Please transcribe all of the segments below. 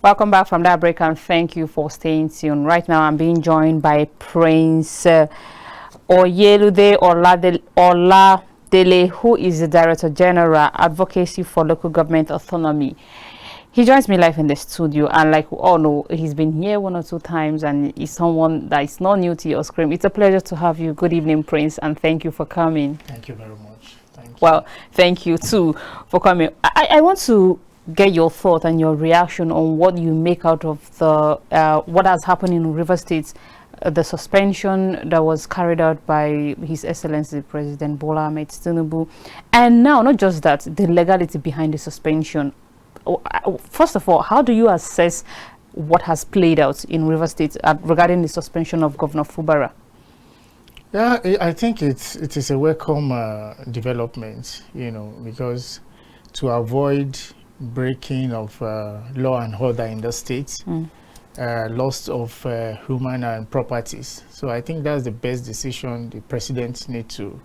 Welcome back from that break, and thank you for staying tuned. Right now, I'm being joined by Prince Oyelude Oladele, who is the Director General, Advocacy for Local Government Autonomy. He joins me live in the studio, and like we all know, he's been here one or two times, and he's someone that is not new to your screen. It's a pleasure to have you. Good evening, Prince, and thank you for coming. Thank you very much. Thank you. Well, thank you too for coming. I want to get your thought and your reaction on what you make out of the what has happened in River State, the suspension that was carried out by His Excellency President Bola Ahmed Tinubu, and now not just that, the legality behind the suspension. First of all, how do you assess what has played out in River State regarding the suspension of Governor FUBARA? Yeah, I think it is a welcome development, because to avoid breaking of law and order in the state, loss of human and properties. So I think that's the best decision the president needs to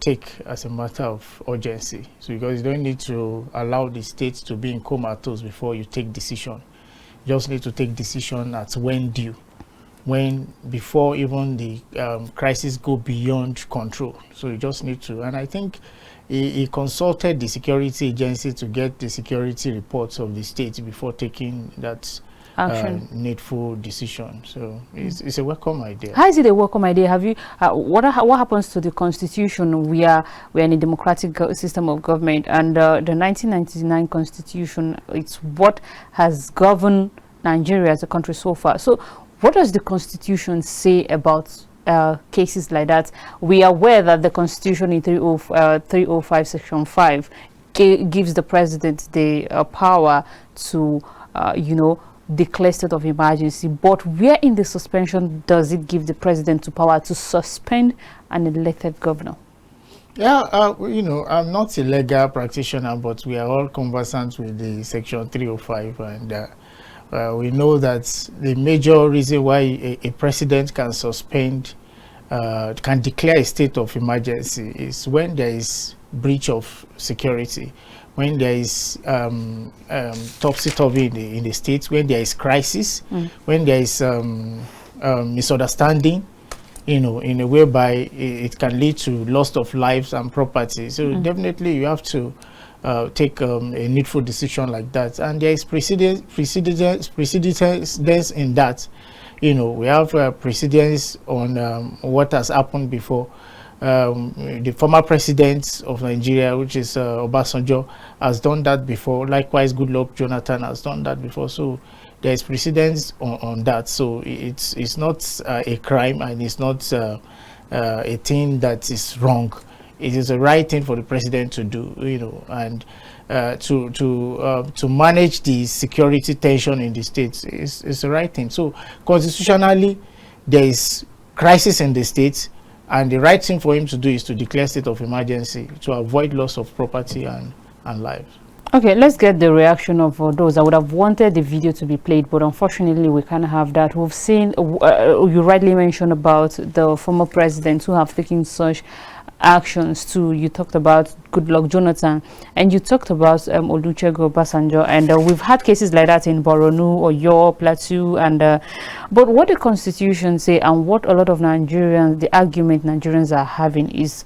take as a matter of urgency. So because you don't need to allow the state to be in comatose before you take decision. You just need to take decision at when due, before even the crisis go beyond control. So you just need to, and I think he consulted the security agency to get the security reports of the state before taking that needful decision. So it's a welcome idea. How is it a welcome idea? Have you what happens to the constitution? We're in a democratic system of government, and the 1999 constitution, it's what has governed Nigeria as a country so far. So what does the constitution say about cases like that? We are aware that the constitution in 305 section 5 gives the president the power to declare state of emergency, but where in the suspension does it give the president the power to suspend an elected governor? Yeah, I'm not a legal practitioner, but we are all conversant with the section 305, and we know that the major reason why a president can suspend, can declare a state of emergency is when there is breach of security, when there is topsy-turvy in the state, when there is crisis, when there is misunderstanding, in a way by it can lead to loss of lives and property. So definitely you have to take a needful decision like that, and there is precedence in that. We have precedence on what has happened before. The former president of Nigeria, which is Obasanjo, has done that before. Likewise, Goodluck Jonathan has done that before. So there is precedence on that. So it's not a crime, and it's not a thing that is wrong. It is the right thing for the president to do, and to manage the security tension in the states is the right thing. So constitutionally, there is crisis in the states, and the right thing for him to do is to declare state of emergency to avoid loss of property and lives. Okay, let's get the reaction of those. I would have wanted the video to be played, but unfortunately we can't have that. We've seen, you rightly mentioned about the former presidents who have taken such actions too. You talked about Goodluck Jonathan, and you talked about Olusegun Obasanjo, and we've had cases like that in Borno, Oyo, Plateau, and but what the constitution say, and what a lot of Nigerians, the argument Nigerians are having is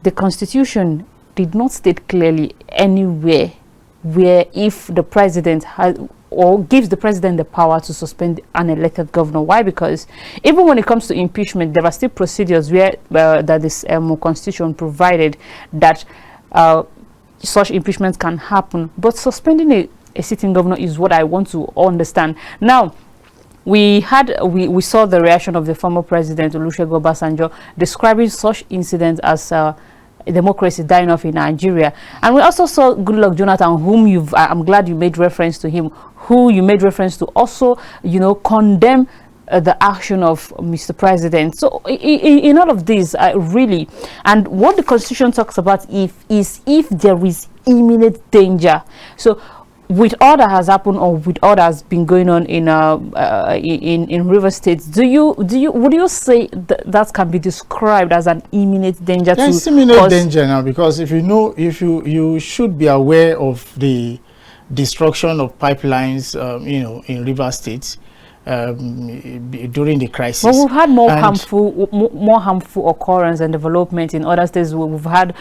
the constitution did not state clearly anywhere where if the president has or gives the president the power to suspend an elected governor. Why? Because even when it comes to impeachment, there are still procedures where that this constitution provided that such impeachment can happen. But suspending a sitting governor is what I want to understand. Now, we saw the reaction of the former president Olusegun Obasanjo describing such incidents as democracy dying off in Nigeria, and we also saw Goodluck Jonathan, whom I'm glad you made reference to him, who you made reference to also, condemn the action of Mr. President. So in all of this, really, and what the Constitution talks about is if there is imminent danger. So with all that has happened, or with all that has been going on in River State, would you say that can be described as an imminent danger? It's imminent danger now, because if you should be aware of the destruction of pipelines, you know, in River State during the crisis. But we've had more harmful occurrence and development in other states. We've had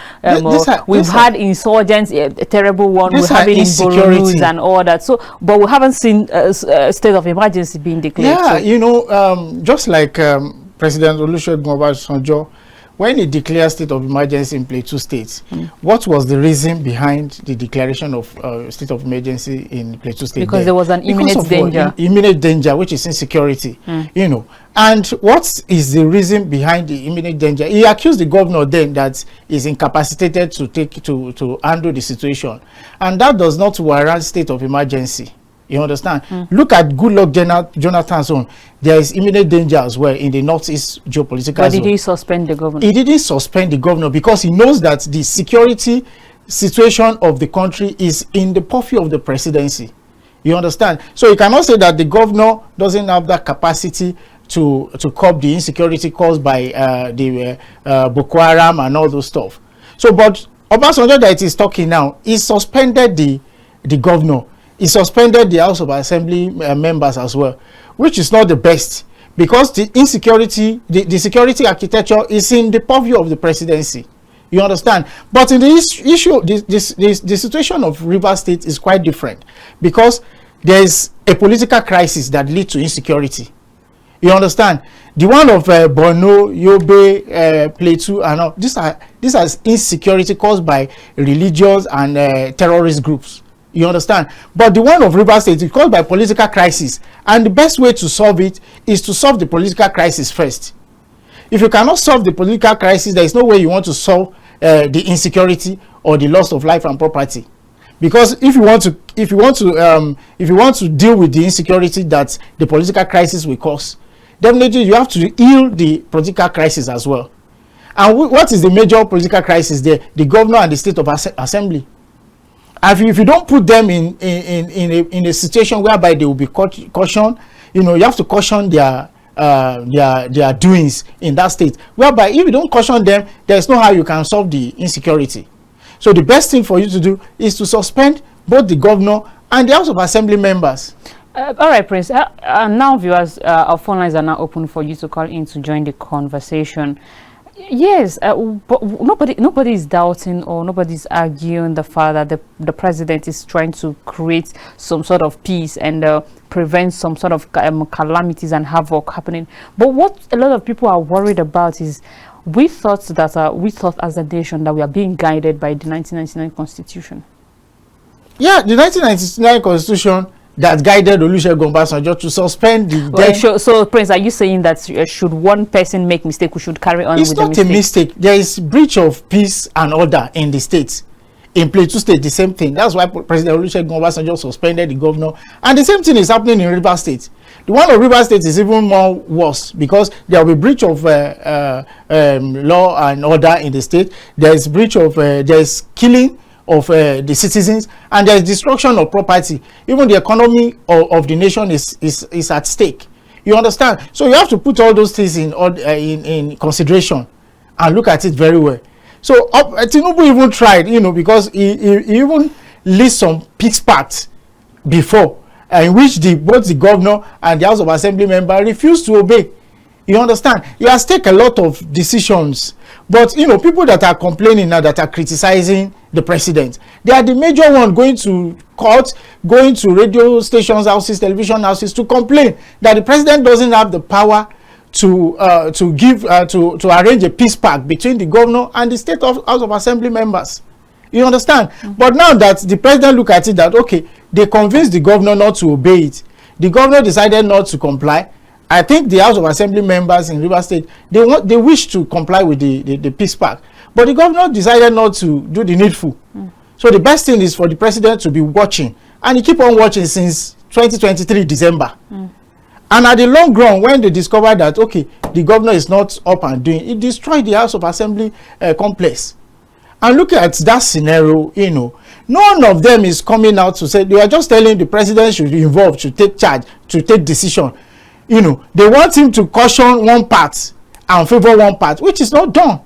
we've had insurgents, a terrible one. We have it in Borno and all that. So, but we haven't seen a state of emergency being declared. Yeah, so. you know, just like President Olusegun Obasanjo, when he declared state of emergency in Plateau State, what was the reason behind the declaration of state of emergency in Plateau State? Because there was an imminent danger. Imminent danger, which is insecurity, you know. And what is the reason behind the imminent danger? He accused the governor then that is incapacitated to handle the situation. And that does not warrant state of emergency. You understand? Look at Goodluck Jonathan's own. There is imminent danger as well in the northeast geopolitical zone. But did he suspend the governor? He didn't suspend the governor because he knows that the security situation of the country is in the purview of the presidency. You understand? So you cannot say that the governor doesn't have that capacity to curb the insecurity caused by the Boko Haram and all those stuff. So, but Obasanjo that is talking now, he suspended the governor. He suspended the House of Assembly members as well, which is not the best because the insecurity, the security architecture is in the purview of the presidency. You understand? But in this issue, the situation of River State is quite different because there is a political crisis that leads to insecurity. You understand? The one of Borno, Yobe, Plateau, and all, these are insecurity caused by religious and terrorist groups. You understand? But the one of River State is caused by political crisis, and the best way to solve it is to solve the political crisis first. If you cannot solve the political crisis, there is no way you want to solve the insecurity or the loss of life and property. Because if you want to deal with the insecurity that the political crisis will cause, definitely you have to heal the political crisis as well. And what is the major political crisis there? The governor and the state of assembly. If you don't put them in a situation whereby they will be cautioned, you know, you have to caution their doings in that state. Whereby if you don't caution them, there is no how you can solve the insecurity. So the best thing for you to do is to suspend both the governor and the House of Assembly members. All right, Prince. Now, viewers, our phone lines are now open for you to call in to join the conversation. Yes, but nobody is doubting or nobody's arguing the fact that the president is trying to create some sort of peace and prevent some sort of calamities and havoc happening. But what a lot of people are worried about is we thought as a nation that we are being guided by the 1999 Constitution. Yeah, the 1999 Constitution that guided Olusegun Obasanjo to suspend the so Prince, are you saying that should one person make mistake, we should carry on with the mistake? It's not a mistake. There is breach of peace and order in the states. In Plateau State, the same thing. That's why President Olusegun Obasanjo suspended the governor. And the same thing is happening in River State. The one of River State is even more worse because there will be breach of law and order in the state. There is breach of there is killing of the citizens, and there is destruction of property. Even the economy of the nation is at stake. You understand? So you have to put all those things in consideration and look at it very well. So Tinubu even tried, you know, because he even list some peace pacts before, in which both the governor and the House of Assembly member refused to obey. You understand? He has taken a lot of decisions. But, you know, people that are complaining now, that are criticizing the president, they are the major one going to court, going to radio stations, houses, television houses to complain that the president doesn't have the power to arrange a peace pact between the governor and the state House of Assembly members. You understand? But now that the president look at it that, okay, they convinced the governor not to obey it, the governor decided not to comply. I think the House of Assembly members in River State, they wish to comply with the peace pact, but the governor decided not to do the needful. So the best thing is for the president to be watching, and he keep on watching since 2023 December. And at the long run, when they discover that, okay, the governor is not up and doing, it destroyed the House of Assembly complex. And look at that scenario, you know, none of them is coming out to say, they are just telling the president should be involved, to take charge, to take decision. You know, they want him to caution one part and favor one part, which is not done.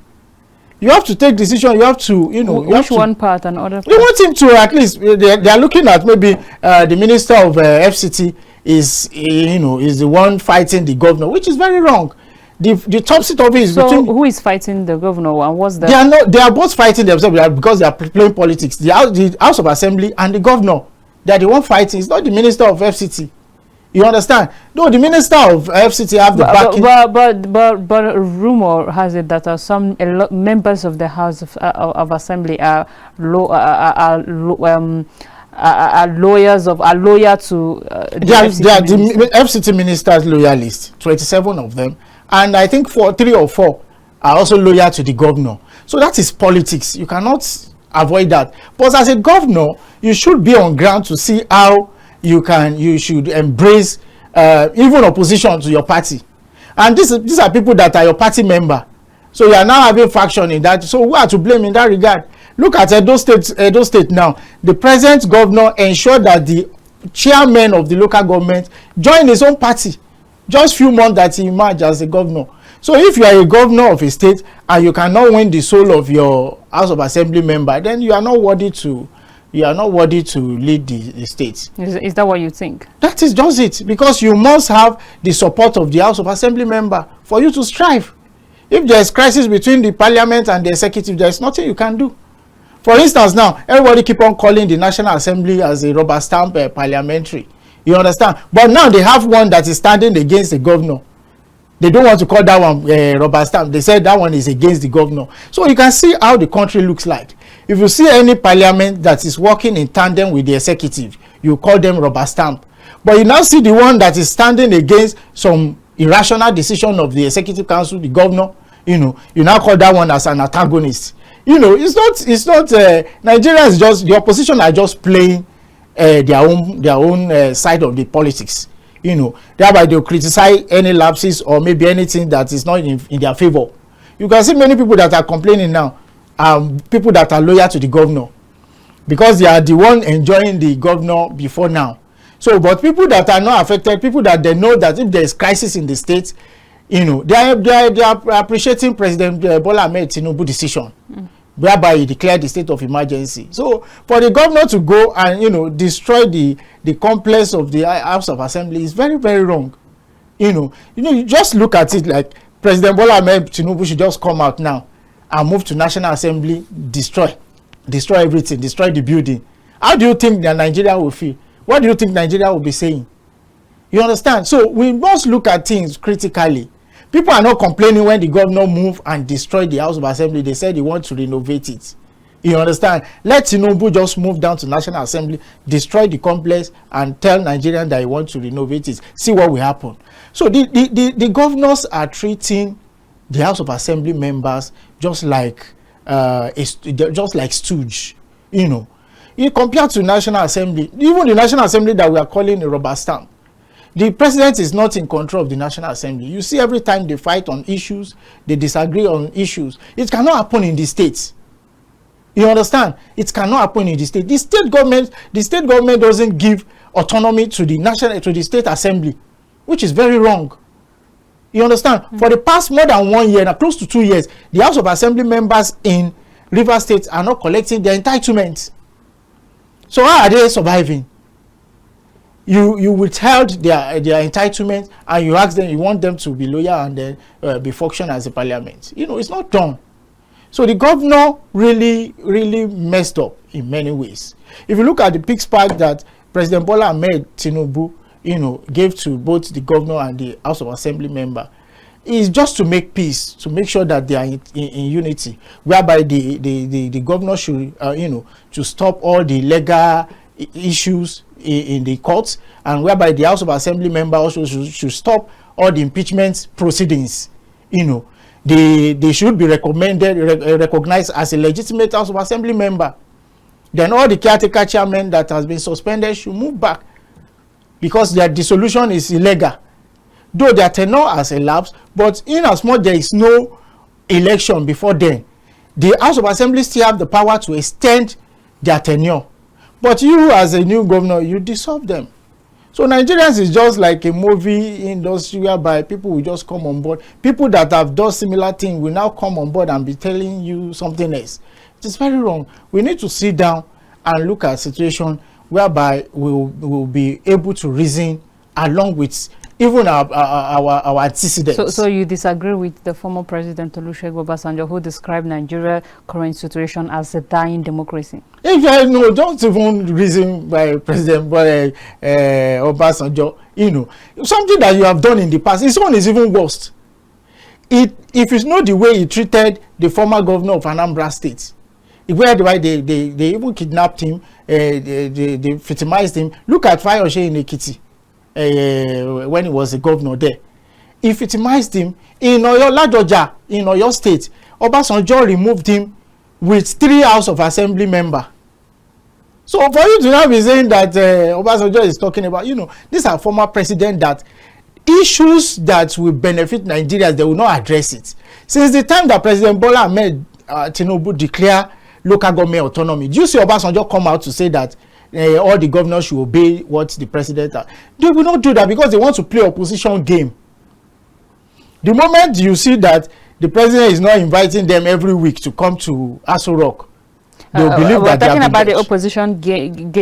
You have to take decision. You have to, you know. Which one part and other part? You want him to at least, they are looking at maybe the Minister of FCT is, you know, is the one fighting the governor, which is very wrong. The top seat of it is between. Who is fighting the governor and what's that? They are both fighting themselves because they are playing politics. The House of Assembly and the governor, they are the one fighting. It's not the Minister of FCT. You understand? No, the Minister of FCT have the backing. But rumor has it that some members of the House of Assembly are loyal to the FCT ministers loyalists, 27 of them, and I think 3 or 4 are also loyal to the governor. So that is politics. You cannot avoid that. But as a governor, you should be on ground to see how you should embrace even opposition to your party. And these are people that are your party member. So you are now having faction in that. So who are to blame in that regard? Look at Edo State now. The present governor ensured that the chairman of the local government joined his own party just few months that he emerged as a governor. So if you are a governor of a state and you cannot win the soul of your House of Assembly member, then you are not worthy to lead the state. Is that what you think? That is just it, because you must have the support of the House of Assembly member for you to strive. If there is crisis between the parliament and the executive, there is nothing you can do. For instance, now everybody keep on calling the National Assembly as a rubber stamp parliamentary. You understand? But now they have one that is standing against the governor. They don't want to call that one rubber stamp. They said that one is against the governor. So you can see how the country looks like. If you see any parliament that is working in tandem with the executive, you call them rubber stamp. But you now see the one that is standing against some irrational decision of the executive council, the governor, you know, you now call that one as an antagonist. You know, it's not Nigeria is just, the opposition are just playing their own side of the politics. You know, thereby they'll criticize any lapses or maybe anything that is not in their favor. You can see many people that are complaining now, people that are loyal to the governor, because they are the one enjoying the governor before now. So, but people that are not affected, people that they know that if there is crisis in the state, you know, they are appreciating President Bola Ahmed Tinubu's decision, whereby he declared the state of emergency. So for the governor to go and, you know, destroy the complex of the House of Assembly is very, very wrong. You just look at it like President Bola Ahmed Tinubu should just come out now and move to National Assembly, destroy everything, destroy the building. How do you think that Nigeria will feel? What do you think Nigeria will be saying? You understand? So we must look at things critically. People are not complaining when the governor moved and destroyed the House of Assembly. They said they want to renovate it. You understand? Let Tinubu just move down to National Assembly, destroy the complex, and tell Nigerians that he wants to renovate it. See what will happen. So the governors are treating the House of Assembly members just like stooge. You know, you compare to National Assembly, even the National Assembly that we are calling a rubber stamp. The president is not in control of the National Assembly. You see, every time they fight on issues, they disagree on issues. It cannot happen in the states. You understand? It cannot happen in the state. The state government doesn't give autonomy to the state assembly, which is very wrong. You understand? For the past more than 1 year, now close to 2 years, the House of Assembly members in Rivers State are not collecting their entitlements. So how are they surviving? You withheld their entitlement, and you ask them, you want them to be loyal and then be function as a parliament. You know, it's not done. So the governor really messed up in many ways. If you look at the big spark that President Bola Ahmed Tinubu, you know, gave to both the governor and the House of Assembly member, is just to make peace, to make sure that they are in unity, whereby the governor should, you know, to stop all the legal issues in the courts, and whereby the House of Assembly member also should stop all the impeachment proceedings. You know, they should be recognized as a legitimate House of Assembly member. Then all the caretaker chairmen that has been suspended should move back, because their dissolution is illegal. Though their tenure has elapsed, but in as much there is no election before then, the House of Assembly still have the power to extend their tenure. But you, as a new governor, you dissolve them. So Nigerians is just like a movie industry whereby people will just come on board. People that have done similar things will now come on board and be telling you something else. It is very wrong. We need to sit down and look at a situation whereby we will be able to reason along with even our antecedents. So you disagree with the former President Olusegun Obasanjo, who described Nigeria's current situation as a dying democracy? If I know, don't even reason by President Obasanjo, you know, something that you have done in the past, this one is even worse. If you know the way he treated the former governor of Anambra State, where they even kidnapped him, they victimized him. Look at Fayose in Ekiti. When he was a governor there, he victimized him in Oyo Ladoja in Oyo State. Obasanjo removed him with 3 House of Assembly members. So for you to now be saying that Obasanjo is talking about, you know, these are former president that issues that will benefit Nigerians, they will not address it. Since the time that President Bola Ahmed Tinubu declare local government autonomy, do you see Obasanjo come out to say that all the governors should obey what the president are? They will not do that because they want to play opposition game. The moment you see that the president is not inviting them every week to come to Aso Rock, they will believe we're that they talking are about the opposition game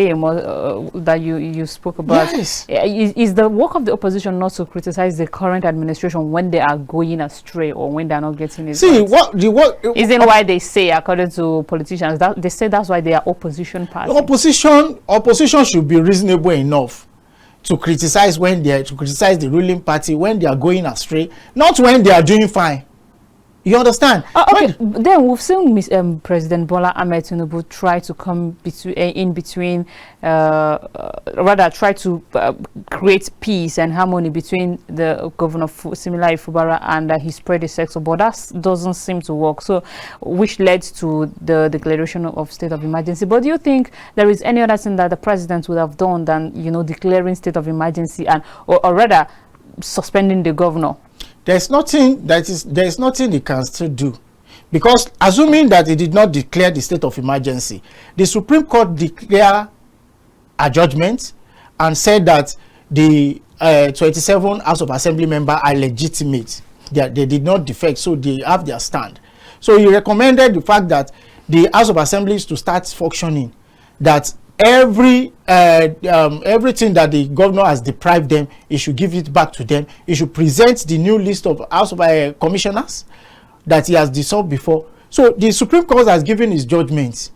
that you spoke about. Yes. Is the work of the opposition not to criticize the current administration when they are going astray or when they are not getting it See, right? Isn't why they say, according to politicians, that they say that's why they are opposition party. Opposition should be reasonable enough to criticize the ruling party when they are going astray, not when they are doing fine. You understand? Okay, then we've seen President Bola Ahmed Tinubu try to come rather try to create peace and harmony between the governor similar FUBARA and his predecessor, but that doesn't seem to work. So, which led to the declaration of state of emergency. But do you think there is any other thing that the president would have done than, you know, declaring state of emergency and or rather suspending the governor? There's nothing he can still do, because assuming that he did not declare the state of emergency, the Supreme Court declared a judgment and said that the 27 House of Assembly members are legitimate. They did not defect, so they have their stand. So he recommended the fact that the House of Assembly is to start functioning, that everything that the governor has deprived them, he should give it back to them. He should present the new list of House of commissioners that he has dissolved before. So the Supreme Court has given his judgment.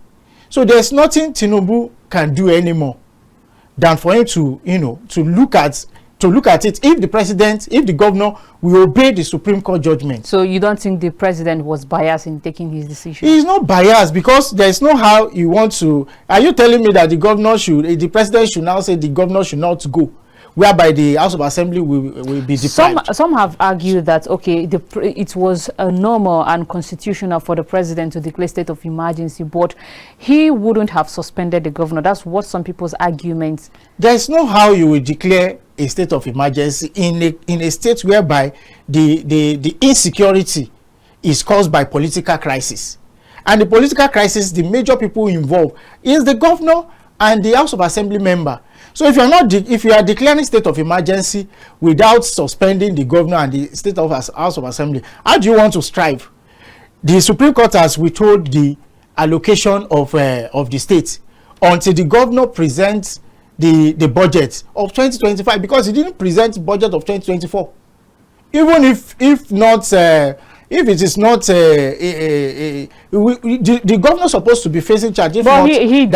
So there's nothing Tinubu can do anymore than for him to, you know, to look at it. If the governor will obey the Supreme Court judgment. So you don't think the president was biased in taking his decision? He is not biased, because there is no how you want to. Are you telling me that the president should now say the governor should not go, whereby the House of Assembly will be deprived? Some have argued that, okay, it was normal and constitutional for the president to declare state of emergency, but he wouldn't have suspended the governor. That's what some people's arguments. There is no how you will declare a state of emergency in a state whereby the insecurity is caused by political crisis, and the political crisis, the major people involved is the governor and the House of Assembly member. So if you are declaring state of emergency without suspending the governor and the state of House of Assembly, how do you want to strive? The Supreme Court has withheld the allocation of the state until the governor presents the budget of 2025, because he didn't present budget of 2024. Even if it is not the governor is supposed to be facing charge. But he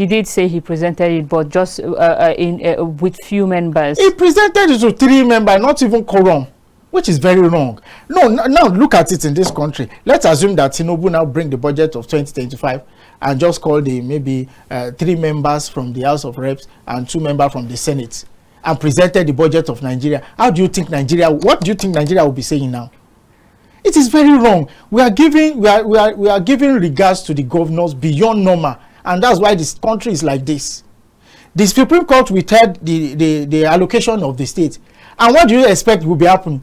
did say he presented it, but just with few members. He presented it to 3 members, not even quorum, which is very wrong. Now look at it in this country. Let's assume that Tinubu now bring the budget of 2025 and just call maybe 3 members from the House of Reps and 2 members from the Senate, and presented the budget of Nigeria. What do you think Nigeria will be saying now? It is very wrong. We are giving regards to the governors beyond normal, and that's why this country is like this. The Supreme Court withheld the allocation of the state, and what do you expect will be happening?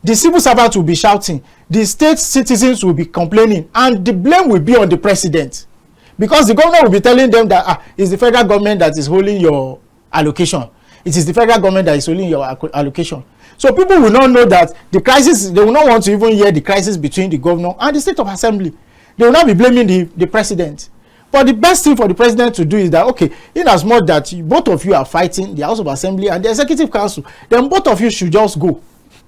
The civil servants will be shouting, the state citizens will be complaining, and the blame will be on the president, because the governor will be telling them that it's the federal government that is holding your allocation. It is the federal government that is holding your allocation. So people will not know that the crisis, they will not want to even hear the crisis between the governor and the State of Assembly. They will not be blaming the president. But the best thing for the president to do is that, okay, in as much that both of you are fighting, the House of Assembly and the Executive Council, then both of you should just go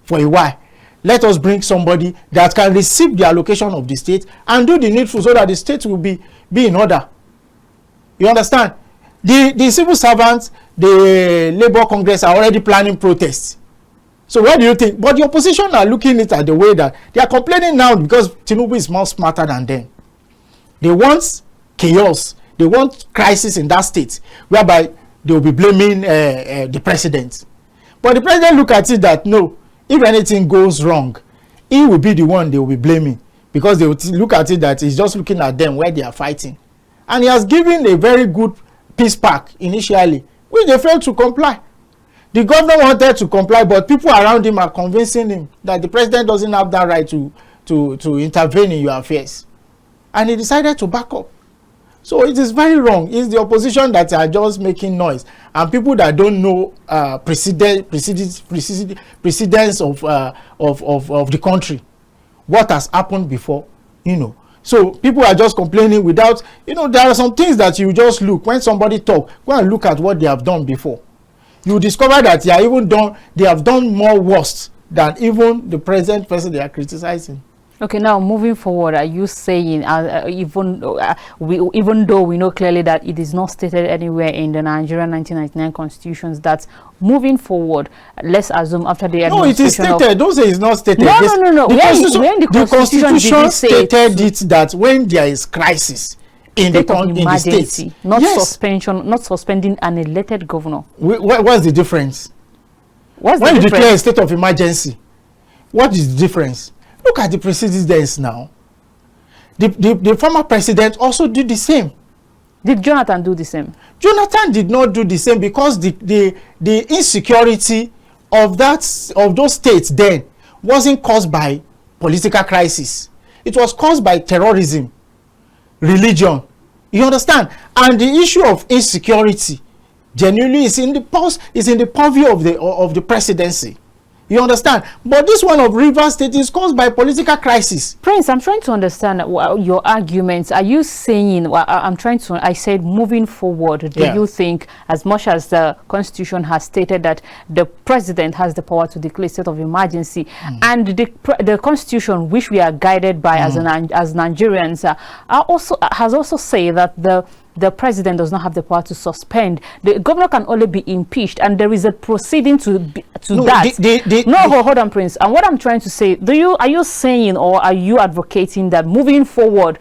for a while. Let us bring somebody that can receive the allocation of the state and do the needful so that the state will be in order. You understand? The civil servants, the Labour Congress are already planning protests. So what do you think? But the opposition are looking at the way that they are complaining now because Tinubu is more smarter than them. They want chaos. They want crisis in that state whereby they will be blaming the president. But the president look at it that no, if anything goes wrong, he will be the one they will be blaming because they will look at it that he's just looking at them where they are fighting. And he has given a very good peace pack initially, which they failed to comply. The governor wanted to comply, but people around him are convincing him that the president doesn't have that right to intervene in your affairs. And he decided to back up. So it is very wrong. It's the opposition that are just making noise. And people that don't know precedence of the country, what has happened before, you know. So people are just complaining without, you know, there are some things that you just look. When somebody talk, go and look at what they have done before. You discover that they have done more worse than even the present person they are criticizing. Okay, now moving forward, are you saying, even though we know clearly that it is not stated anywhere in the Nigerian 1999 constitutions, that moving forward, let's assume after the administration... No, it is stated. Don't say it's not stated. No. The constitution stated it that when there is crisis in the state, not suspension, not suspending an elected governor. What's the difference? When you declare a state of emergency, what is the difference? Look at the precedents now. The former president also did the same. Did Jonathan do the same? Jonathan did not do the same because the insecurity of those states then wasn't caused by political crisis. It was caused by terrorism, religion. You understand? And the issue of insecurity genuinely is in the purview of the presidency. You understand? But this one of Rivers State is caused by political crisis. Prince, I'm trying to understand your arguments. Are you saying, I said moving forward, do you think, as much as the Constitution has stated that the president has the power to declare state of emergency, and the Constitution, which we are guided by as Nigerians, has also said that the president does not have the power to suspend. The governor can only be impeached, and there is a proceeding to that. Hold on, Prince. And what I'm trying to say, are you saying, or are you advocating that moving forward,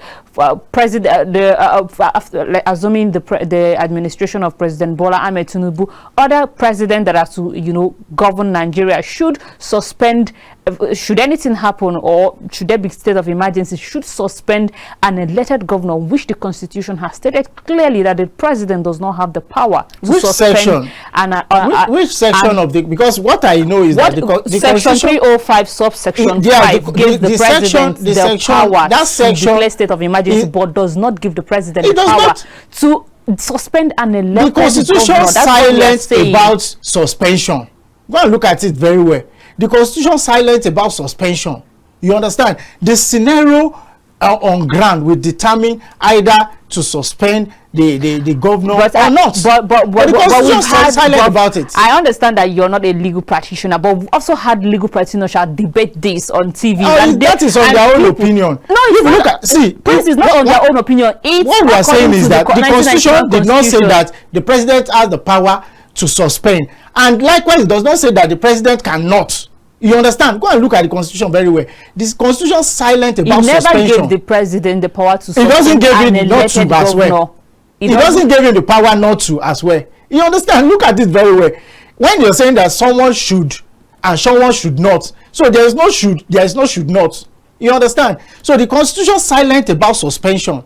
assuming the administration of President Bola Ahmed Tinubu, other presidents that are to govern Nigeria should suspend, should anything happen or should there be state of emergency, should suspend an elected governor, which the Constitution has stated clearly that the president does not have the power to suspend. Section? Which section of the? Because what I know is that the Section 305 subsection 5 gives the president the power to declare state of emergency, but does not give the president the power to suspend an elected governor. The Constitution is silent about suspension. Go and look at it very well. The Constitution is silent about suspension. You understand? The scenario on ground will determine either to suspend the governor or not. But the Constitution is silent about it. I understand that you're not a legal practitioner, but we've also had legal practitioners debate this on TV. That is on their own opinion. No, Prince is not on their own opinion. What we are saying is that the Constitution did not say that the president has the power to suspend, and likewise it does not say that the president cannot. You understand? Go and look at the Constitution very well. This Constitution is silent about suspension. It never gave the president the power to suspend. It doesn't give him not to as well. It doesn't give him the power not to as well. You understand? Look at it very well. When you're saying that someone should and someone should not, so there is no should not. You understand? So the Constitution is silent about suspension.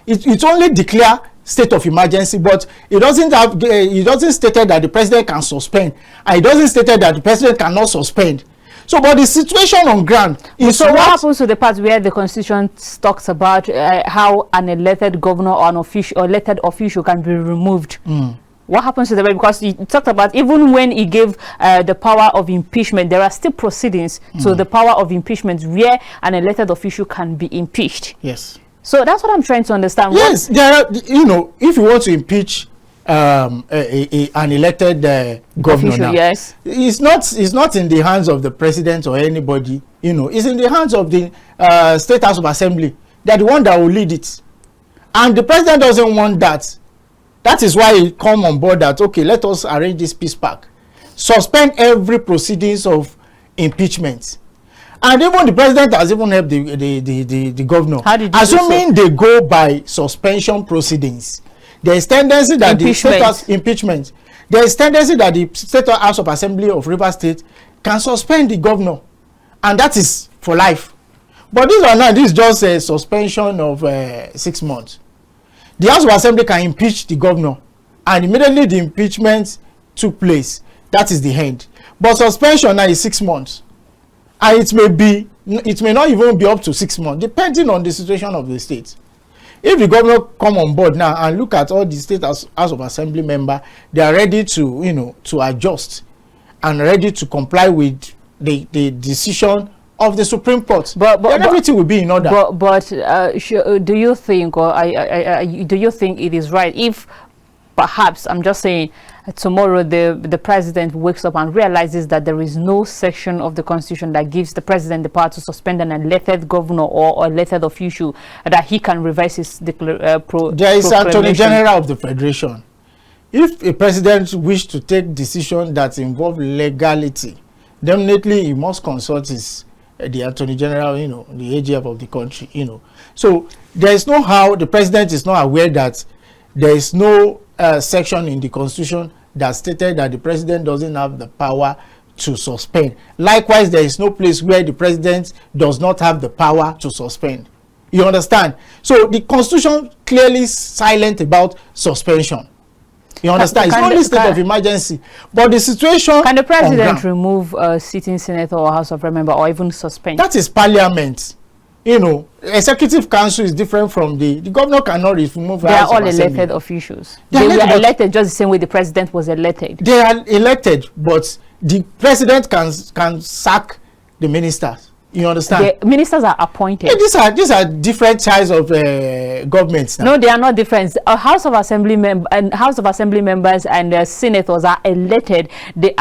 It only declare state of emergency, but it doesn't state that the president can suspend, and it doesn't state that the president cannot suspend. So, but the situation on ground is so what happens to the part where the Constitution talks about how an elected governor or an official or elected official can be removed? What happens to the right? Because you talked about even when he gave the power of impeachment, there are still proceedings to the power of impeachment where an elected official can be impeached. Yes. So that's what I'm trying to understand. Yes, there are, you know, if you want to impeach an elected governor official, now, yes, it's not in the hands of the president or anybody. You know, it's in the hands of the State House of Assembly. They're the one that will lead it, and the president doesn't want that. That is why he come on board that, okay, let us arrange this peace pact, suspend every proceedings of impeachment. And even the president has even helped the governor. How did you assuming they go by suspension proceedings, there is tendency that the State House impeachment, there is tendency that the State House of Assembly of Rivers State can suspend the governor, and that is for life. But this one now, this is just a suspension of 6 months. The House of Assembly can impeach the governor, and immediately the impeachment took place. That is the end. But suspension now is 6 months, and it may not even be up to 6 months, depending on the situation of the state. If the governor come on board now and look at all the State House of Assembly members, they are ready to, you know, to adjust and ready to comply with the decision of the Supreme Court, but everything will be in order. But do you think, or do you think it is right if perhaps, I'm just saying, tomorrow the president wakes up and realizes that there is no section of the Constitution that gives the president the power to suspend an elected governor or elected official, that he can reverse his there is Attorney General of the Federation. If a president wishes to take decision that involve legality, definitely he must consult the Attorney General, you know, the AGF of the country, you know. So there is no how the president is not aware that there is no section in the Constitution that stated that the president doesn't have the power to suspend. Likewise, there is no place where the president does not have the power to suspend. You understand? So the Constitution clearly is silent about suspension. You understand? It's only state of emergency. But the situation... Can the president remove a sitting senator or House of Rep member, or even suspend? That is parliament. You know, executive council is different from the governor cannot remove. They are all elected officials. They were elected just the same way the president was elected. They are elected, but the president can sack the ministers. You understand? The ministers are appointed. Yeah, these are different types of governments now. No, they are not different. House of Assembly members and senators are elected. They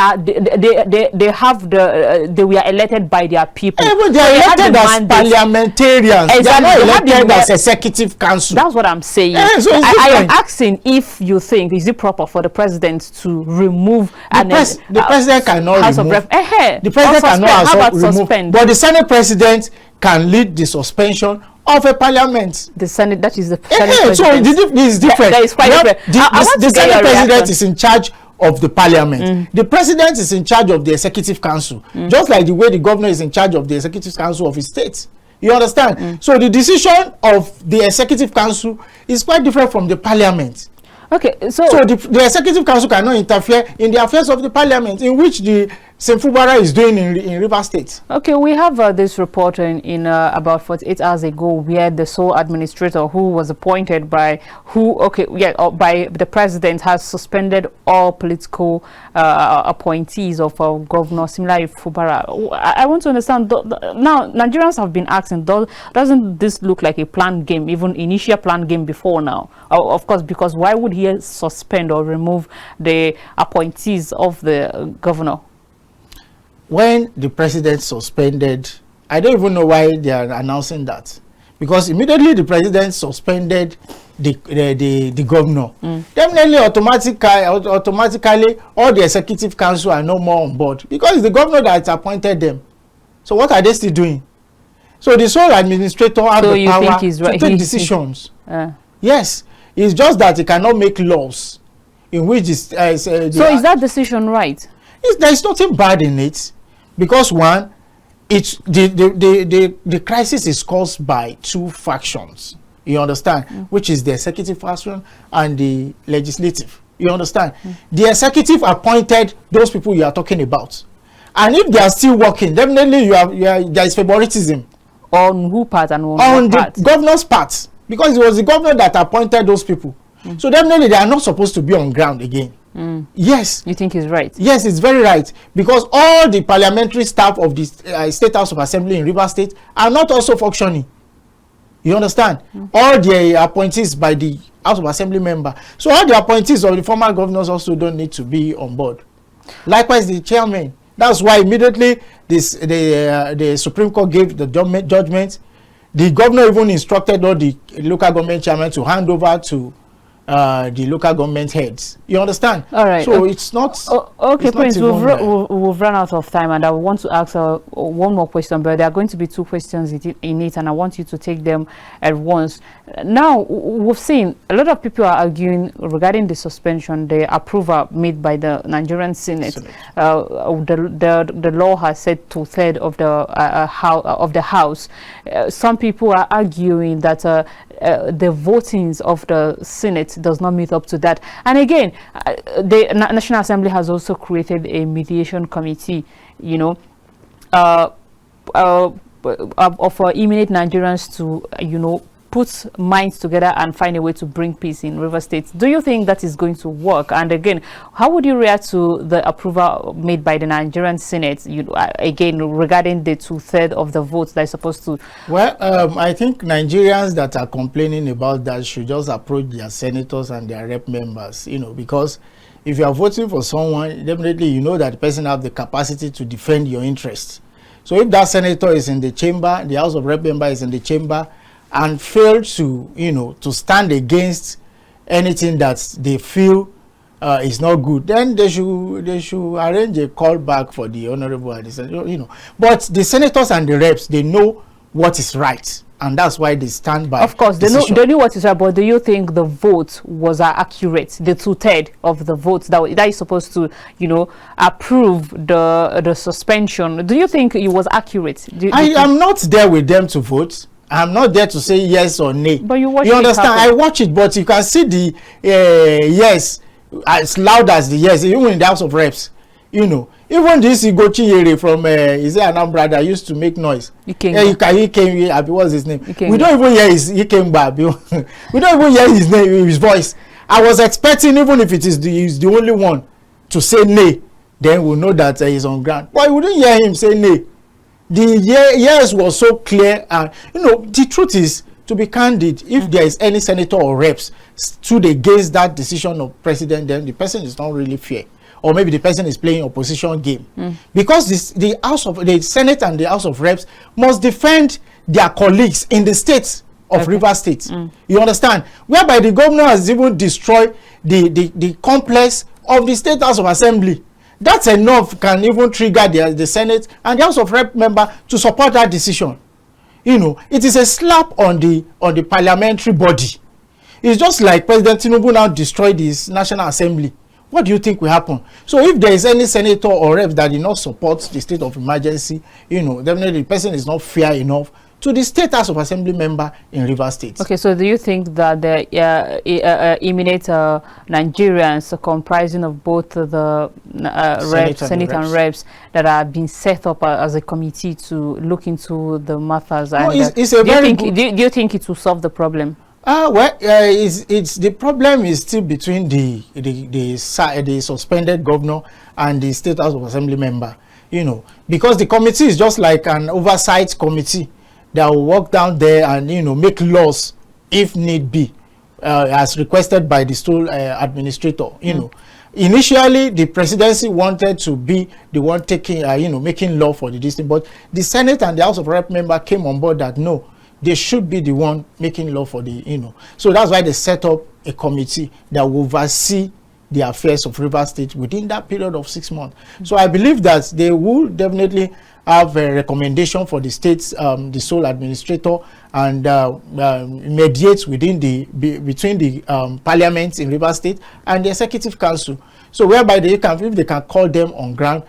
were elected by their people. Yeah, but they are elected as parliamentarians. Exactly. They are not elected as executive council. That's what I'm saying. Yeah, so I am asking if you think is it proper for the president to remove the president cannot House remove. Of Rep. The president cannot remove. Suspend? But the Senate president can lead the suspension of a parliament. The Senate, that is the Senate so this is different. That is quite different. The Senate president is in charge of the parliament. The president is in charge of the executive council, just like the way the governor is in charge of the executive council of his state. You understand? So the decision of the executive council is quite different from the parliament. Okay, so the executive council cannot interfere in the affairs of the parliament, in which the FUBARA is doing in Rivers State. Okay, we have this report in about 48 hours ago, where the sole administrator who was appointed by by the president has suspended all political appointees of governor, similarly FUBARA. I want to understand now. Nigerians have been asking, doesn't this look like a planned game, even initial planned game before now? Of course, because why would he suspend or remove the appointees of the governor? When the president suspended, I don't even know why they are announcing that, because immediately the president suspended the governor, definitely automatically all the executive council are no more on board, because it's the governor that appointed them. So what are they still doing? So the sole administrator has the power to take decisions. Yes, it's just that he cannot make laws in which is so is that decision right? There is nothing bad in it, because one, the crisis is caused by two factions. You understand? Which is the executive faction and the legislative. You understand? The executive appointed those people you are talking about, and if they are still working, definitely there is favoritism on who part and on the governor's part, because it was the governor that appointed those people. So definitely they are not supposed to be on ground again. Yes. You think he's right? Yes, it's very right, because all the parliamentary staff of the State House of Assembly in Rivers State are not also functioning. You understand? All the appointees by the House of Assembly member. So all the appointees of the former governors also don't need to be on board. Likewise, the chairman. That's why immediately the Supreme Court gave the judgment. The governor even instructed all the local government chairmen to hand over to the local government heads. You understand? All right. So it's not. Okay, it's Prince, not we've run out of time, and I want to ask one more question, but there are going to be 2 questions in it, and I want you to take them at once. Now, we've seen a lot of people are arguing regarding the suspension, the approval made by the Nigerian Senate. The law has said 2/3 of the House. Some people are arguing that the votings of the Senate does not meet up to that. And again, the National Assembly has also created a mediation committee, you know, of imminent Nigerians to, you know, put minds together and find a way to bring peace in River State. Do you think that is going to work? And again, how would you react to the approval made by the Nigerian Senate, again, regarding the 2/3 of the votes that is supposed to? Well, I think Nigerians that are complaining about that should just approach their senators and their rep members, you know, because if you are voting for someone, definitely you know that the person has the capacity to defend your interests. So if that senator is in the chamber, the House of Rep member is in the chamber, and fail to, you know, to stand against anything that they feel is not good, then they should arrange a call back for the honorable, you know. But the senators and the reps, they know what is right, and that's why they stand by. Of course, they know what is right. But do you think the vote was accurate? The 2/3 of the votes that is supposed to, you know, approve the suspension. Do you think it was accurate? I am not there with them to vote. I'm not there to say yes or nay. But you watch. You understand? I watch it, but you can see the yes as loud as the yes, even in the House of Reps. You know, even this Igochi Yere from is there Anambra that used to make noise? He came. What's his name? We don't even hear he came back. We don't even hear his name, his voice. I was expecting, even if it is he's the only one to say nay, then we'll know that he's on ground. But we wouldn't hear him say nay. The yes was so clear, and you know, the truth is, to be candid, if there is any senator or reps stood against that decision of president, then the person is not really fair, or maybe the person is playing opposition game, because the Senate and the House of Reps must defend their colleagues in the states of River State. You understand? Whereby the governor has even destroyed the complex of the State House of Assembly. That's enough, can even trigger the Senate and the House of Rep member to support that decision. You know, it is a slap on the parliamentary body. It's just like President Tinubu now destroyed his National Assembly. What do you think will happen? So if there is any senator or rep that did not support the state of emergency, you know, definitely the person is not fair enough to the State House of Assembly member in River State. Okay, so do you think that the imminent Nigerians comprising of both the Senate and reps that are being set up as a committee to look into the matters? No, it's a very good... do you think it will solve the problem? Well, it's the problem is still between the suspended governor and the State House of Assembly member, you know, because the committee is just like an oversight committee that will work down there and, you know, make laws if need be, as requested by the sole administrator. You know, initially the presidency wanted to be the one taking, you know, making law for the district, but the Senate and the House of Rep member came on board that no, they should be the one making law for the, you know. So that's why they set up a committee that will oversee the affairs of River State within that period of 6 months. So I believe that they will definitely have a recommendation for the state's the sole administrator, and mediate within between the parliament in River State and the executive council. So whereby if they can call them on ground,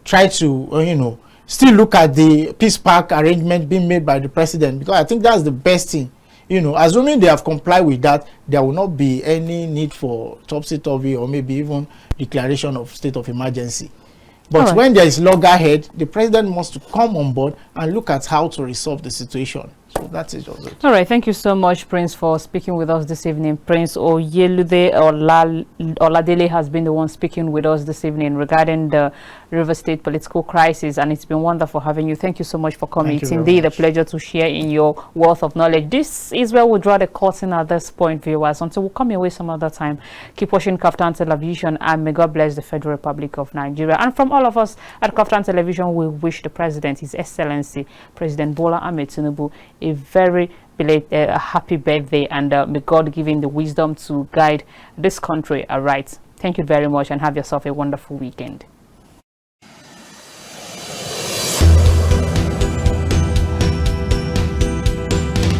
try to you know, still look at the peace park arrangement being made by the president, because I think that's the best thing. You know, assuming they have complied with that, there will not be any need for topsy-turvy or maybe even declaration of state of emergency. But when there is loggerhead, the president must come on board and look at how to resolve the situation. So that is just it. All right, thank you so much, Prince, for speaking with us this evening. Prince Oyelude Oladele has been the one speaking with us this evening regarding the River State political crisis, and it's been wonderful having you. Thank you so much for coming. It's indeed a pleasure to share in your wealth of knowledge. This is where we'll draw the curtain at this point, viewers. Until we'll come your way some other time, keep watching Kaftan Television, and may God bless the Federal Republic of Nigeria. And from all of us at Kaftan Television, we wish the President, His Excellency, President Bola Ahmed Tinubu, a very belated happy birthday, and may God give him the wisdom to guide this country aright. Thank you very much, and have yourself a wonderful weekend.